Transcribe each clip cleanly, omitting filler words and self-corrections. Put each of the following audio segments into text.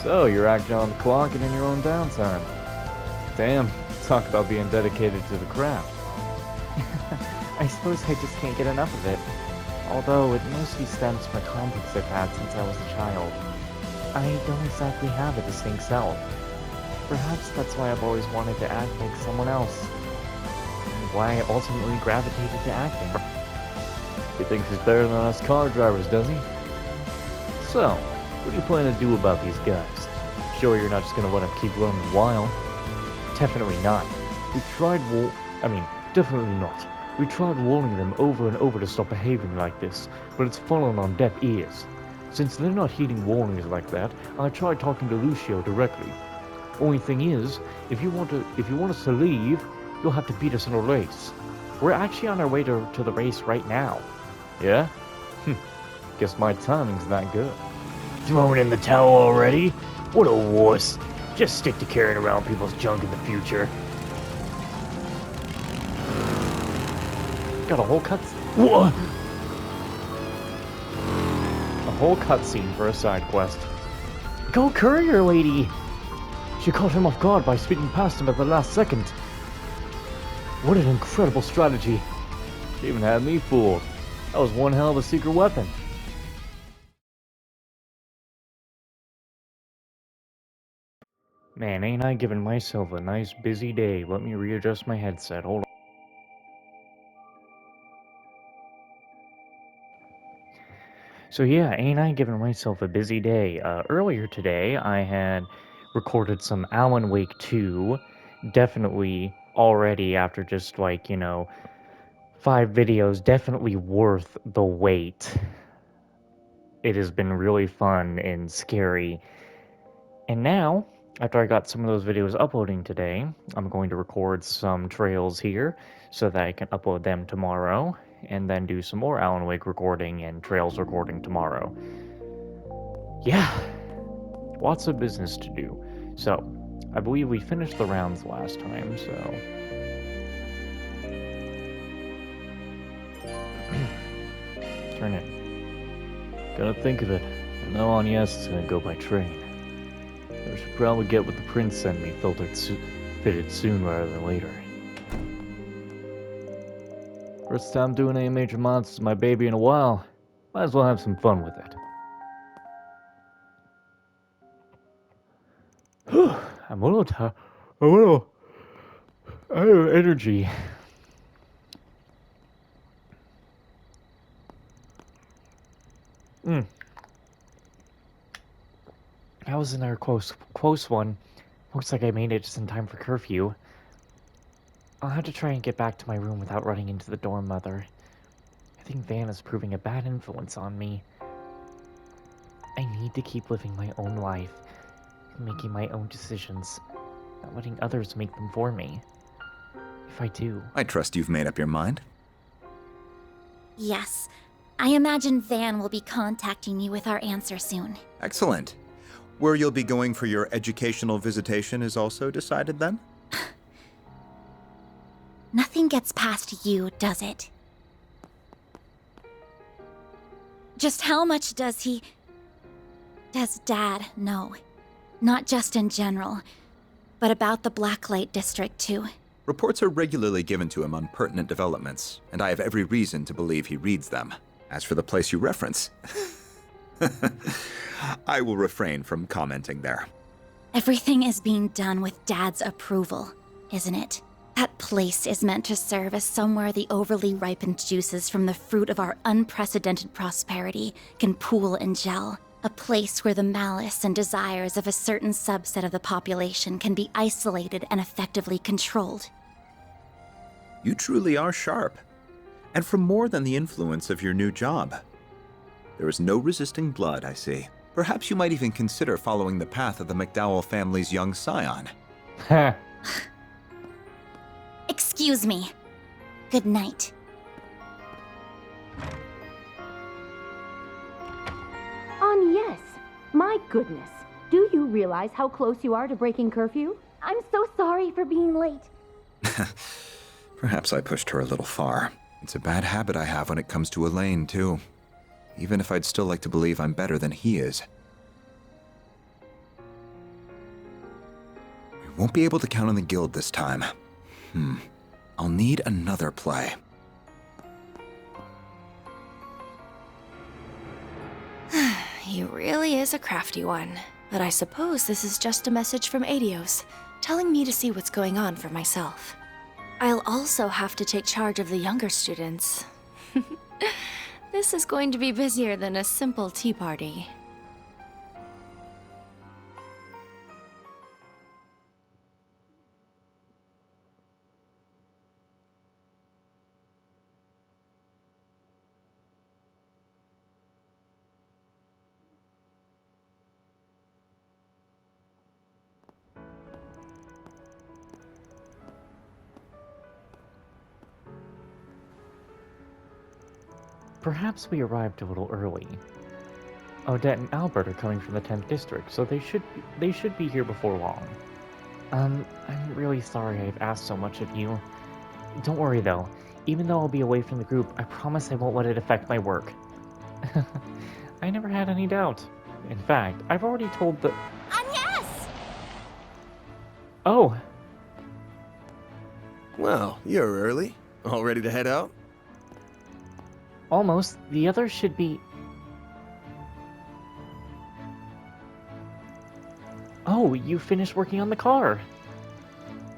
So, you're acting on the clock and in your own downtime. Damn, talk about being dedicated to the craft. I suppose I just can't get enough of it. Although it mostly stems from a complex I've had since I was a child. I don't exactly have a distinct self. Perhaps that's why I've always wanted to act like someone else. And why I ultimately gravitated to acting. He thinks he's better than us car drivers, does he? So, what do you plan to do about these guys? Sure you're not just gonna let them keep running wild? Definitely not. Definitely not. We tried warning them over and over to stop behaving like this, but it's fallen on deaf ears. Since they're not heeding warnings like that, I tried talking to Lucio directly. Only thing is, if you want us to leave, you'll have to beat us in a race. We're actually on our way to the race right now. Yeah? Guess my timing's that good. Throwing in the towel already? What a wuss. Just stick to carrying around people's junk in the future. Got a whole What? cutscene for a side quest. Go courier lady! She caught him off guard by speeding past him at the last second. What an incredible strategy. She even had me fooled. That was one hell of a secret weapon. Man, ain't I giving myself a nice busy day. Let me readjust my headset. Hold on. So yeah, ain't I giving myself a busy day. Earlier today, I had recorded some Alan Wake 2. Definitely already after just 5 videos, definitely worth the wait. It has been really fun and scary. And now, after I got some of those videos uploading today, I'm going to record some trails here so that I can upload them tomorrow, and then do some more Alan Wake recording and trails recording tomorrow. Yeah, lots of business to do. So, I believe we finished the rounds last time, so... Turn in. Gonna think of it. From now on, yes, it's gonna go by train. I should probably get what the prince sent me fitted soon rather than later. First time doing any major mods to my baby in a while. Might as well have some fun with it. I'm a little tired. I have energy. That was another close one. Looks like I made it just in time for curfew. I'll have to try and get back to my room without running into the dorm mother. I think Van is proving a bad influence on me. I need to keep living my own life, making my own decisions, not letting others make them for me. If I do... I trust you've made up your mind. Yes. I imagine Van will be contacting you with our answer soon. Excellent. Where you'll be going for your educational visitation is also decided then? Nothing gets past you, does it? Just how much does Dad know? Not just in general, but about the Blacklight District too. Reports are regularly given to him on pertinent developments, and I have every reason to believe he reads them. As for the place you reference, I will refrain from commenting there. Everything is being done with Dad's approval, isn't it? That place is meant to serve as somewhere the overly ripened juices from the fruit of our unprecedented prosperity can pool and gel. A place where the malice and desires of a certain subset of the population can be isolated and effectively controlled. You truly are sharp. And from more than the influence of your new job. There is no resisting blood, I see. Perhaps you might even consider following the path of the McDowell family's young scion. Ha! Excuse me. Good night. Yes. My goodness. Do you realize how close you are to breaking curfew? I'm so sorry for being late. Perhaps I pushed her a little far. It's a bad habit I have when it comes to Elaine, too. Even if I'd still like to believe I'm better than he is. Won't be able to count on the guild this time. I'll need another play. He really is a crafty one. But I suppose this is just a message from Adios, telling me to see what's going on for myself. I'll also have to take charge of the younger students. This is going to be busier than a simple tea party. Perhaps we arrived a little early. Odette and Albert are coming from the 10th district, so they should be here before long. I'm really sorry I've asked so much of you. Don't worry though. Even though I'll be away from the group, I promise I won't let it affect my work. I never had any doubt. In fact, I've already told the... Agnes! Oh! Well, you're early. All ready to head out? Almost. The others should be... Oh, you finished working on the car!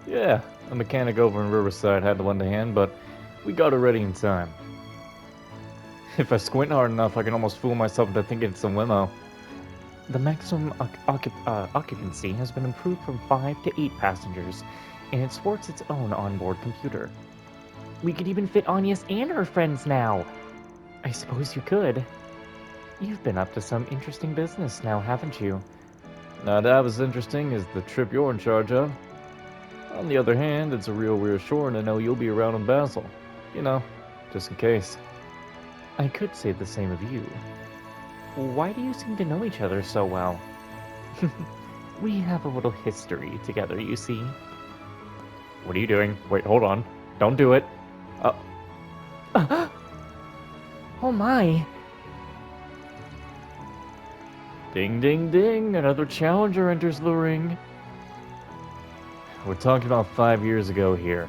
Yeah, a mechanic over in Riverside had to lend a hand, but we got it ready in time. If I squint hard enough, I can almost fool myself into thinking it's a limo. The maximum occupancy has been improved from 5 to 8 passengers, and it sports its own onboard computer. We could even fit Agnes and her friends now! I suppose you could. You've been up to some interesting business now, haven't you? Not half as interesting as the trip you're in charge of. On the other hand, it's a real reassuring to know you'll be around in Basel. You know, just in case. I could say the same of you. Why do you seem to know each other so well? We have a little history together, you see. What are you doing? Wait, hold on. Don't do it. Oh my! Ding, ding, ding. Another challenger enters the ring. We're talking about 5 years ago here.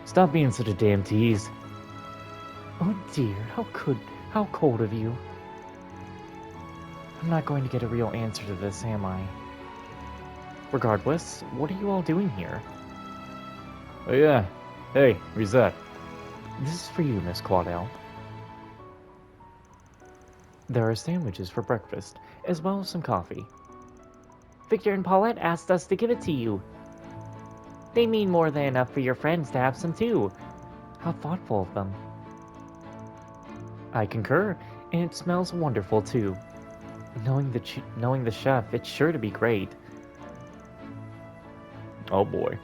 Stop being such a damn tease. Oh dear, how cold of you. I'm not going to get a real answer to this, am I? Regardless, what are you all doing here? Oh yeah. Hey, Reset. This is for you, Miss Claudel. There are sandwiches for breakfast, as well as some coffee. Victor and Paulette asked us to give it to you. They mean more than enough for your friends to have some too. How thoughtful of them. I concur, and it smells wonderful too. Knowing the chef, it's sure to be great. Oh boy.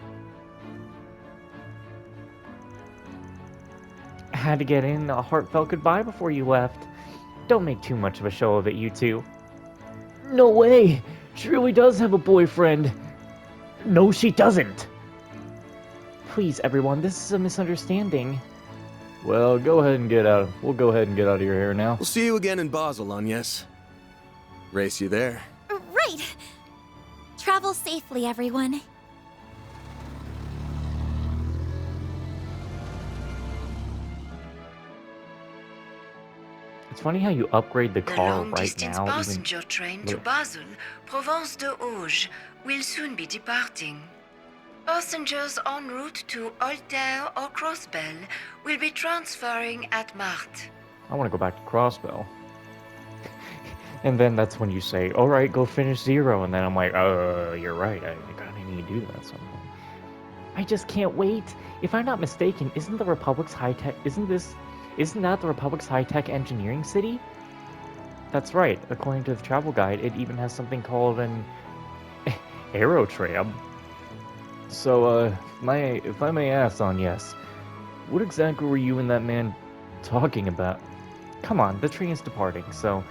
Had to get in a heartfelt goodbye before you left. Don't make too much of a show of it, you two. No way! She really does have a boyfriend! No, she doesn't! Please, everyone, this is a misunderstanding. Well, go ahead and get out. We'll go ahead and get out of your hair now. We'll see you again in Basel, Agnes. Race you there. Right! Travel safely, everyone. It's funny how you upgrade the The car right long-distance now. passenger train to Look. Basel, Provence de Auge, will soon be departing. Passengers en route to Altair or Crossbell will be transferring at Marthe. I want to go back to Crossbell. And then that's when you say, alright, go finish 0. And then I'm like, you're right. I kinda need to do that sometime. I just can't wait. If I'm not mistaken, isn't that the Republic's high-tech engineering city? That's right. According to the travel guide, it even has something called an aerotram. So, if I may ask, Agnes, what exactly were you and that man talking about? Come on, the train is departing, so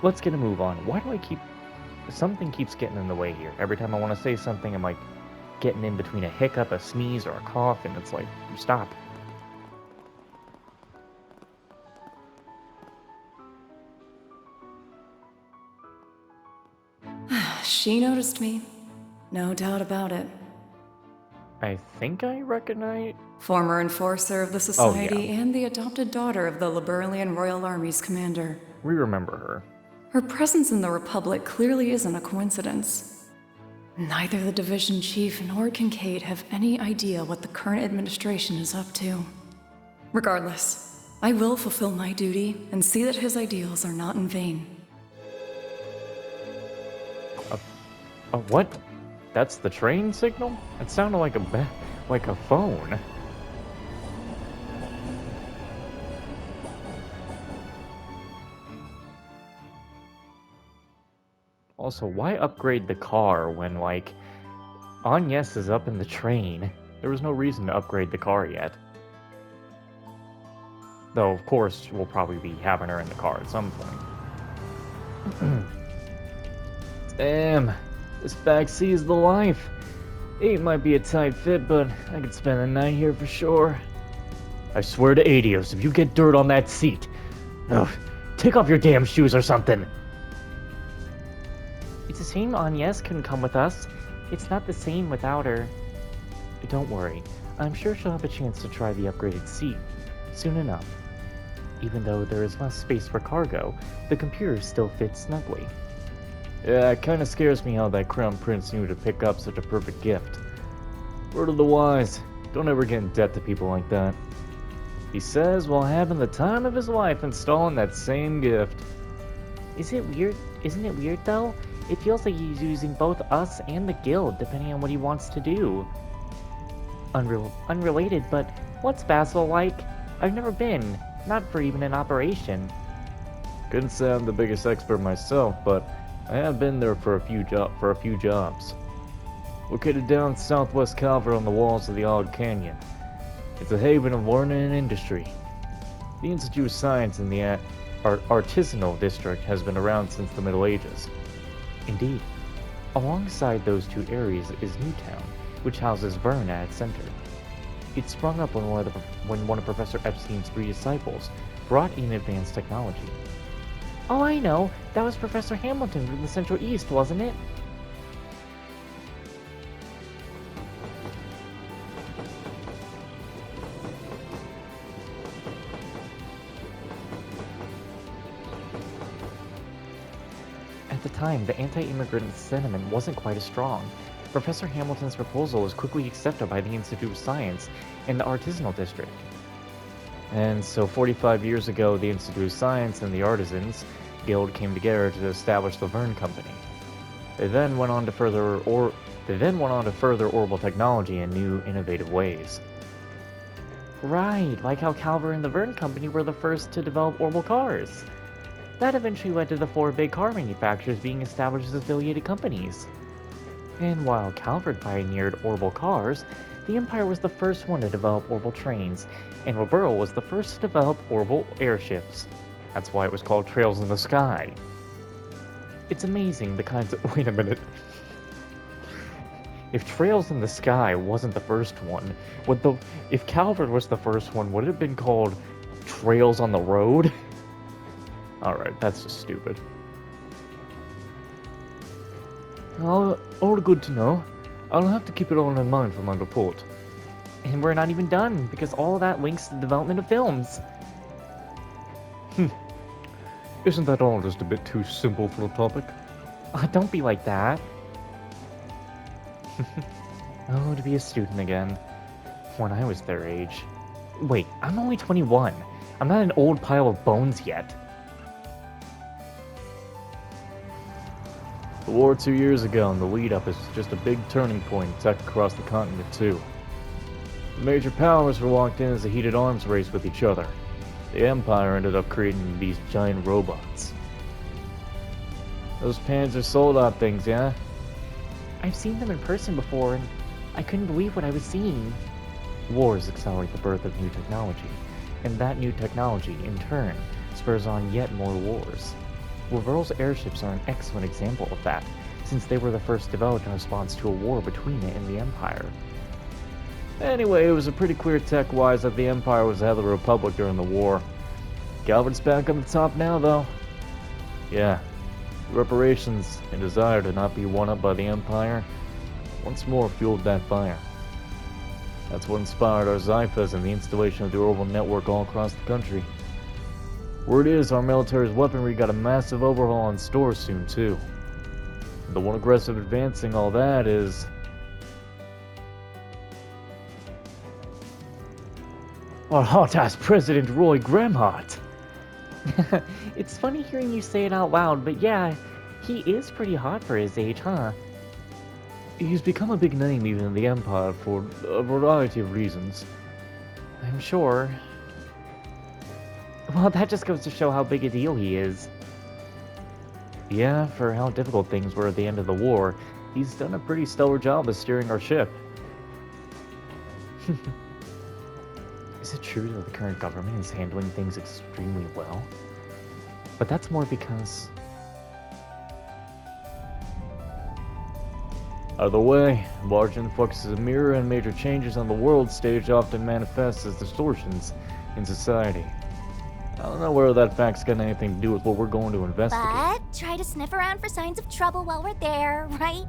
let's get a move on. Why do I keep... Something keeps getting in the way here. Every time I want to say something, I'm like getting in between a hiccup, a sneeze, or a cough, and it's like, stop. She noticed me. No doubt about it. I think I recognize... Former enforcer of the Society and the adopted daughter of the Liberalian Royal Army's commander. We remember her. Her presence in the Republic clearly isn't a coincidence. Neither the Division Chief nor Kincaid have any idea what the current administration is up to. Regardless, I will fulfill my duty and see that his ideals are not in vain. What? That's the train signal? It sounded like a phone. Also, why upgrade the car when, like, Agnes is up in the train? There was no reason to upgrade the car yet. Though, of course, we'll probably be having her in the car at some point. Damn, this backseat is the life. 8 might be a tight fit, but I could spend the night here for sure. I swear to Adios, if you get dirt on that seat, take off your damn shoes or something. It's a shame Agnes couldn't come with us. It's not the same without her. Don't worry, I'm sure she'll have a chance to try the upgraded seat soon enough. Even though there is less space for cargo, the computer still fits snugly. Yeah, it kinda scares me how that Crown Prince knew to pick up such a perfect gift. Word of the wise, don't ever get in debt to people like that. He says while having the time of his life installing that same gift. Isn't it weird though? It feels like he's using both us and the guild depending on what he wants to do. Unrelated, but what's Basel like? I've never been, not for even an operation. Couldn't say I'm the biggest expert myself, but I have been there for a few jobs. Located down southwest Calvert on the walls of the Og Canyon. It's a haven of learning and industry. The Institute of Science in the artisanal district has been around since the Middle Ages. Indeed. Alongside those two areas is Newtown, which houses Vern at its center. It sprung up when one of Professor Epstein's 3 disciples brought in advanced technology. Oh, I know. That was Professor Hamilton from the Central East, wasn't it? At the time, the anti-immigrant sentiment wasn't quite as strong. Professor Hamilton's proposal was quickly accepted by the Institute of Science and the Artisanal District. And so 45 years ago, the Institute of Science and the Artisans Guild came together to establish the Vern Company. They then went on to further orbital technology in new, innovative ways. Right, like how Calvert and the Vern Company were the first to develop orbital cars. That eventually led to the 4 big car manufacturers being established as affiliated companies. And while Calvert pioneered orbital cars, the Empire was the first one to develop orbital trains, and Liberl was the first to develop orbital airships. That's why it was called Trails in the Sky. It's amazing the kinds of... Wait a minute. If Trails in the Sky wasn't the first one, if Calvert was the first one, would it have been called Trails on the Road? Alright, that's just stupid. All good to know. I'll have to keep it all in mind for my report. And we're not even done, because all of that links to the development of films. Isn't that all just a bit too simple for a topic? Don't be like that. Oh, to be a student again. When I was their age. Wait, I'm only 21. I'm not an old pile of bones yet. The war 2 years ago and the lead-up is just a big turning point in tech across the continent too. The major powers were locked in as a heated arms race with each other. The Empire ended up creating these giant robots. Those Panzer Soldat things, yeah? I've seen them in person before, and I couldn't believe what I was seeing. Wars accelerate the birth of new technology, and that new technology, in turn, spurs on yet more wars. Lavelle's airships are an excellent example of that, since they were the first developed in response to a war between it and the Empire. Anyway, it was a pretty clear tech-wise that the Empire was ahead of the Republic during the war. Calvert's back on the top now, though. Yeah, reparations and desire to not be one-up by the Empire once more fueled that fire. That's what inspired our Zyphas and the installation of the orbital network all across the country. Word is, our military's weaponry got a massive overhaul in store soon, too. The one aggressive advancing all that is... Our hot-ass President Roy Gramhart. It's funny hearing you say it out loud, but yeah, he is pretty hot for his age, huh? He's become a big name even in the Empire for a variety of reasons. I'm sure. Well, that just goes to show how big a deal he is. Yeah, for how difficult things were at the end of the war, he's done a pretty stellar job of steering our ship. Is it true that the current government is handling things extremely well? But that's more because... Either way, large influxes of mirror and major changes on the world stage often manifest as distortions in society. I don't know whether that fact's got anything to do with what we're going to investigate. But try to sniff around for signs of trouble while we're there, right?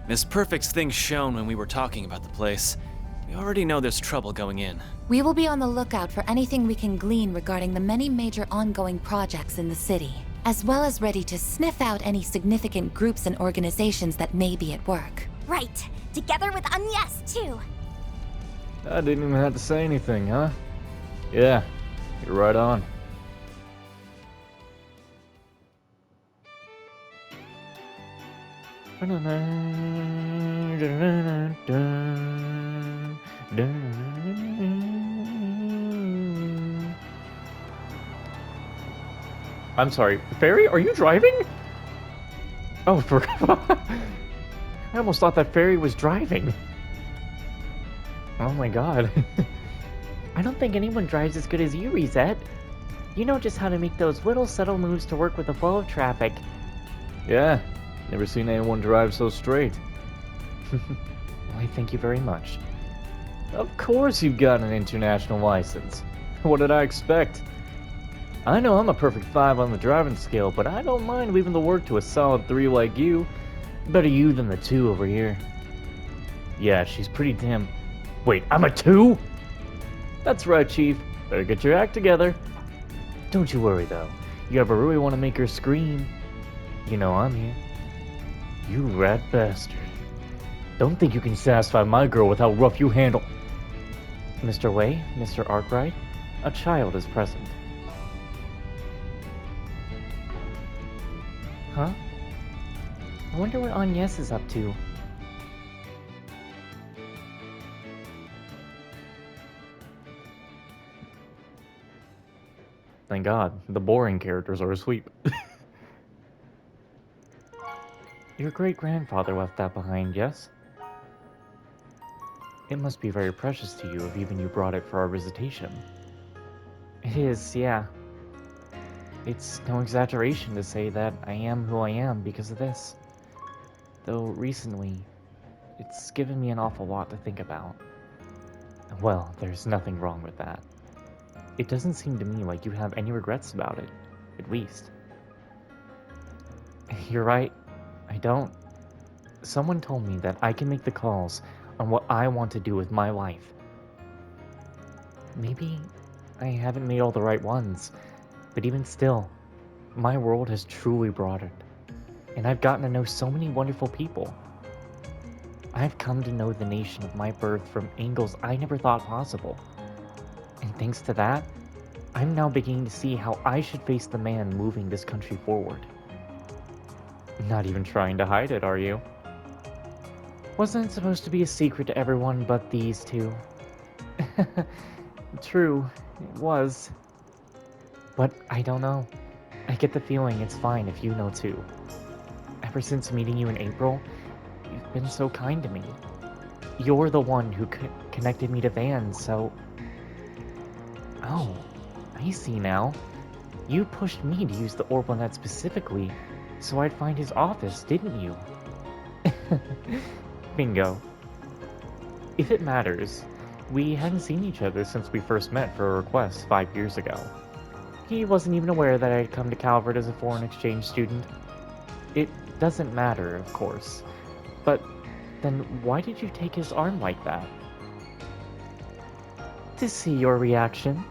Miss Perfect's things shown when we were talking about the place. We already know there's trouble going in. We will be on the lookout for anything we can glean regarding the many major ongoing projects in the city, as well as ready to sniff out any significant groups and organizations that may be at work. Right. Together with Agnes, too. I didn't even have to say anything, huh? Yeah, you're right on. I'm sorry, Fairy, are you driving? Oh, I almost thought that Fairy was driving. Oh my god. I don't think anyone drives as good as you, Reset. You know just how to make those little subtle moves to work with the flow of traffic. Yeah, never seen anyone drive so straight. Why, thank you very much. Of course you've got an international license. What did I expect? I know I'm a perfect 5 on the driving scale, but I don't mind leaving the work to a solid 3 like you. Better you than the 2 over here. Yeah, she's pretty damn... Wait, I'm a 2? That's right, Chief. Better get your act together. Don't you worry, though. You ever really want to make her scream? You know I'm here. You rat bastard. Don't think you can satisfy my girl with how rough you handle... Mr. Wei, Mr. Arkwright, a child is present. Huh? I wonder what Agnes is up to. Thank God, the boring characters are asleep. Your great-grandfather left that behind, yes? It must be very precious to you if even you brought it for our visitation. It is, yeah. It's no exaggeration to say that I am who I am because of this. Though recently, it's given me an awful lot to think about. Well, there's nothing wrong with that. It doesn't seem to me like you have any regrets about it, at least. You're right, I don't. Someone told me that I can make the calls on what I want to do with my life. Maybe I haven't made all the right ones, but even still, my world has truly broadened, and I've gotten to know so many wonderful people. I've come to know the nation of my birth from angles I never thought possible. And thanks to that, I'm now beginning to see how I should face the man moving this country forward. Not even trying to hide it, are you? Wasn't it supposed to be a secret to everyone but these two? True, it was. But I don't know. I get the feeling it's fine if you know too. Ever since meeting you in April, you've been so kind to me. You're the one who connected me to Van, so... Oh, I see now. You pushed me to use the OrbleNet specifically, so I'd find his office, didn't you? Bingo. If it matters, we hadn't seen each other since we first met for a request 5 years ago. He wasn't even aware that I had come to Calvert as a foreign exchange student. It doesn't matter, of course. But then why did you take his arm like that? to see your reaction.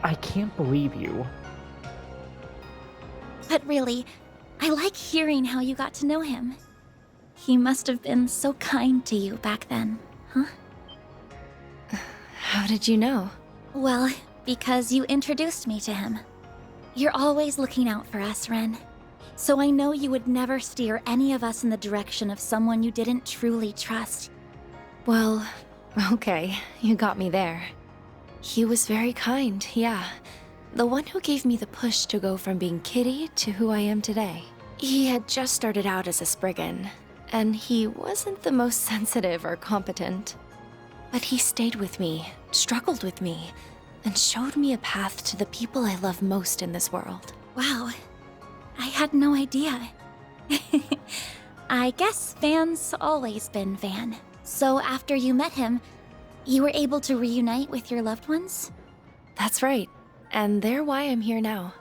I can't believe you. But really, I like hearing how you got to know him. He must have been so kind to you back then, huh? How did you know? Well, because you introduced me to him. You're always looking out for us, Ren. So I know you would never steer any of us in the direction of someone you didn't truly trust. Well, okay, you got me there. He was very kind, yeah. The one who gave me the push to go from being Kitty to who I am today. He had just started out as a Spriggan, and he wasn't the most sensitive or competent. But he stayed with me, struggled with me, and showed me a path to the people I love most in this world. Wow, I had no idea. I guess Van's always been Van. So after you met him, you were able to reunite with your loved ones? That's right, and they're why I'm here now.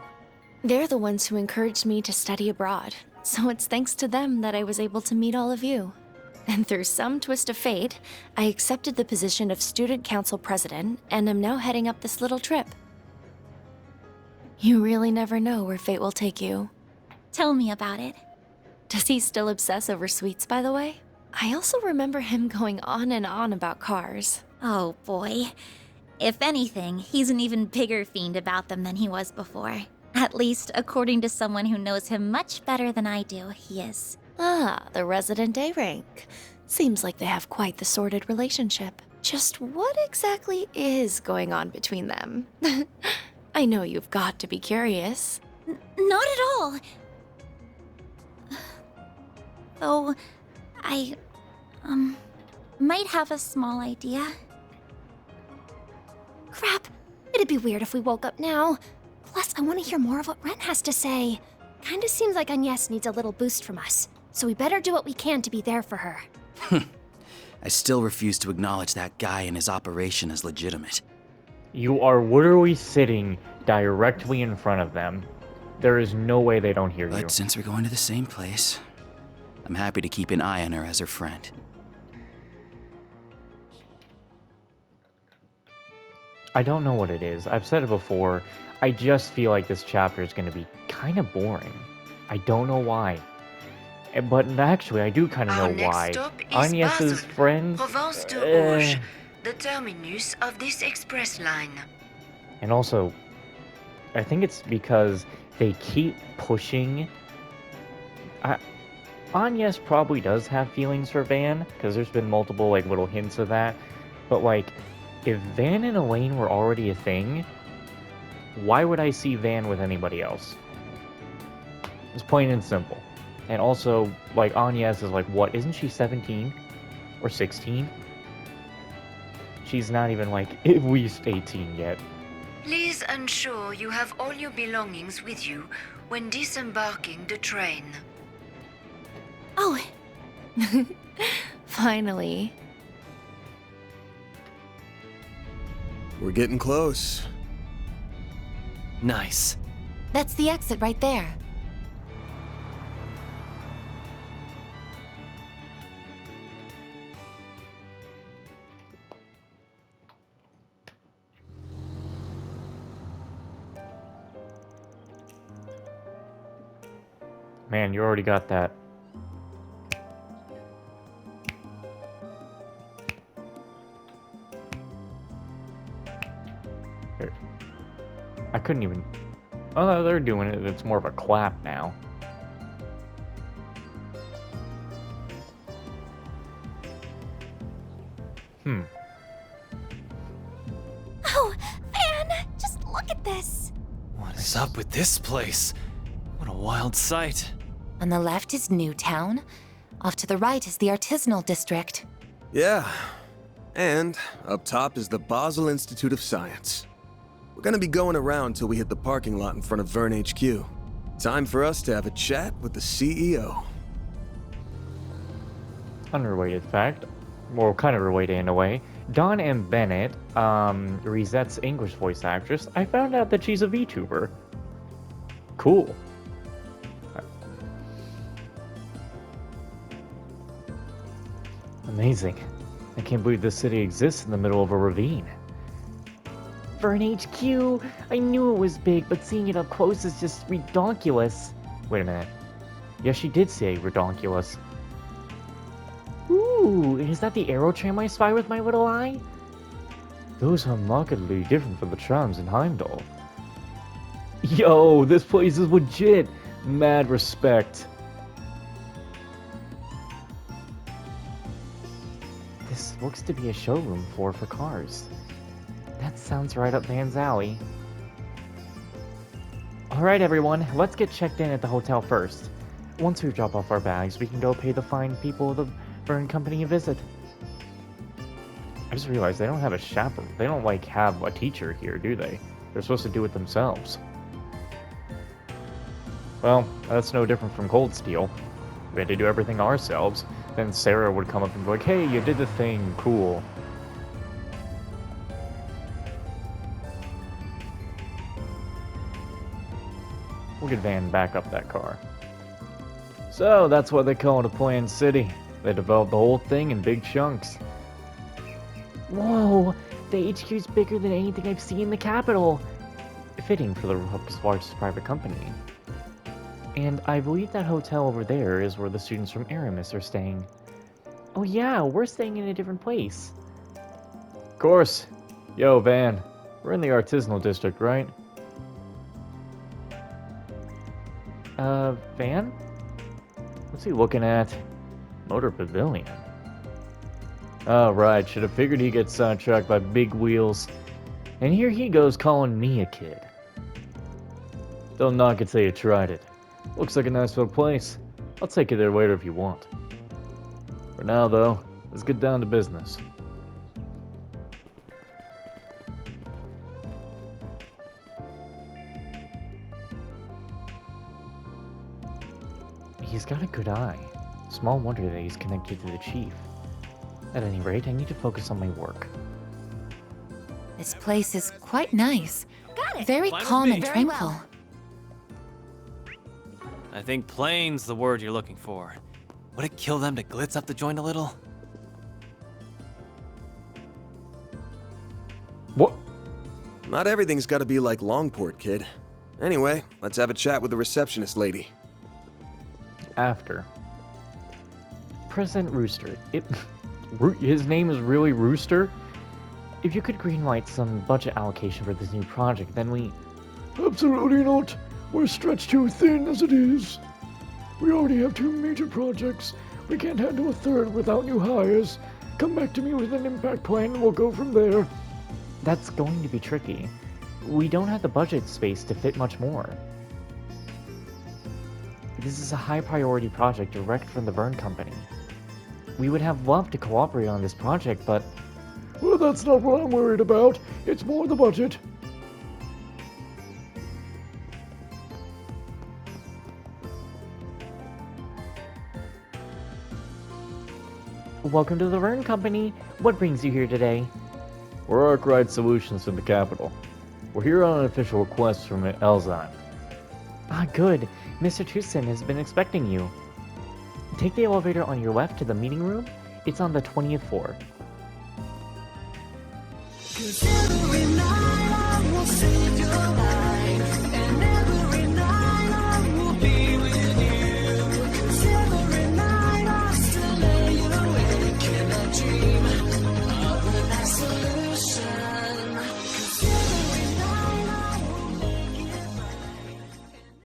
They're the ones who encouraged me to study abroad, so it's thanks to them that I was able to meet all of you. And through some twist of fate, I accepted the position of student council president and am now heading up this little trip. You really never know where fate will take you. Tell me about it. Does he still obsess over sweets, by the way? I also remember him going on and on about cars. Oh boy. If anything, he's an even bigger fiend about them than he was before. At least, according to someone who knows him much better than I do, he is. Ah, the resident A rank. Seems like they have quite the sordid relationship. Just what exactly is going on between them? I know you've got to be curious. Not at all. Though, I, might have a small idea. Crap. It'd be weird if we woke up now. Plus, I want to hear more of what Ren has to say. Kinda seems like Agnes needs a little boost from us, so we better do what we can to be there for her. I still refuse to acknowledge that guy and his operation as legitimate. You are literally sitting directly in front of them. There is no way they don't hear you. But since we're going to the same place, I'm happy to keep an eye on her as her friend. I don't know what it is. I've said it before. I just feel like this chapter is going to be kind of boring. I don't know why. But actually, I do kind of know why. Agnes's friend... Provence de Rouge, the terminus of this express line. And also, I think it's because they keep pushing... Agnes probably does have feelings for Van, because there's been multiple like little hints of that. But like, if Van and Elaine were already a thing, why would I see Van with anybody else? It's plain and simple. And also, like, Agnes is like, what, isn't she 17? Or 16? She's not even like at least 18 yet. Please ensure you have all your belongings with you when disembarking the train. Oh. Finally. We're getting close. Nice. That's the exit right there. Man, you already got that. Here. I couldn't even... Oh, they're doing it. It's more of a clap now. Oh, Van! Just look at this! What is up with this place? What a wild sight. On the left is Newtown. Off to the right is the artisanal district. Yeah. And up top is the Basel Institute of Science. We're gonna be going around till we hit the parking lot in front of Vern HQ. Time for us to have a chat with the CEO. Unrelated fact. Well, kind of related in a way. Dawn M. Bennett, Rizette's English voice actress, I found out that she's a VTuber. Cool. Amazing. I can't believe this city exists in the middle of a ravine. For an HQ, I knew it was big, but seeing it up close is just redonkulous. Wait a minute. Yeah, she did say redonkulous. Ooh, is that the arrow tram I spy with my little eye? Those are markedly different from the trams in Heimdall. Yo, this place is legit. Mad respect. This looks to be a showroom floor for cars. That sounds right up Van's alley. Alright everyone, let's get checked in at the hotel first. Once we drop off our bags, we can go pay the fine people of the Vern Company a visit. I just realized they don't have a chaperone. They don't, like, have a teacher here, do they? They're supposed to do it themselves. Well, that's no different from Cold Steel. We had to do everything ourselves. Then Sarah would come up and be like, hey, you did the thing, cool. We'll get Van back up that car. So, that's what they call it a planned city. They developed the whole thing in big chunks. Whoa, the HQ's bigger than anything I've seen in the capital. Fitting for the Republic's largest private company. And I believe that hotel over there is where the students from Aramis are staying. Oh yeah, we're staying in a different place. Of course. Yo, Van. We're in the artisanal district, right? Van? What's he looking at? Motor Pavilion. Oh, right. Should have figured he'd get sidetracked by big wheels. And here he goes calling me a kid. Don't knock it till you tried it. Looks like a nice little place. I'll take you there later if you want. For now, though, let's get down to business. He's got a good eye. Small wonder that he's connected to the chief. At any rate, I need to focus on my work. This place is quite nice. Got it. Very Fine with calm me. and Very tranquil. well. I think plain's the word you're looking for. Would it kill them to glitz up the joint a little? What? Not everything's gotta be like Longport, kid. Anyway, let's have a chat with the receptionist lady. After. President Rooster, His name is really Rooster? if you could greenlight some budget allocation for this new project, then we... Absolutely not. We're stretched too thin as it is. We already have 2 major projects. We can't handle a third without new hires. Come back to me with an impact plan and we'll go from there. That's going to be tricky. We don't have the budget space to fit much more. This is a high priority project direct from the Vern Company. We would have loved to cooperate on this project, but... Well, that's not what I'm worried about. It's more the budget. Welcome to the Vern Company. What brings you here today? We're Arkwright Solutions from the capital. We're here on an official request from Elzheim. Ah, good. Mr. Tristan has been expecting you. Take the elevator on your left to the meeting room. It's on the 20th floor. Every night I will save your life.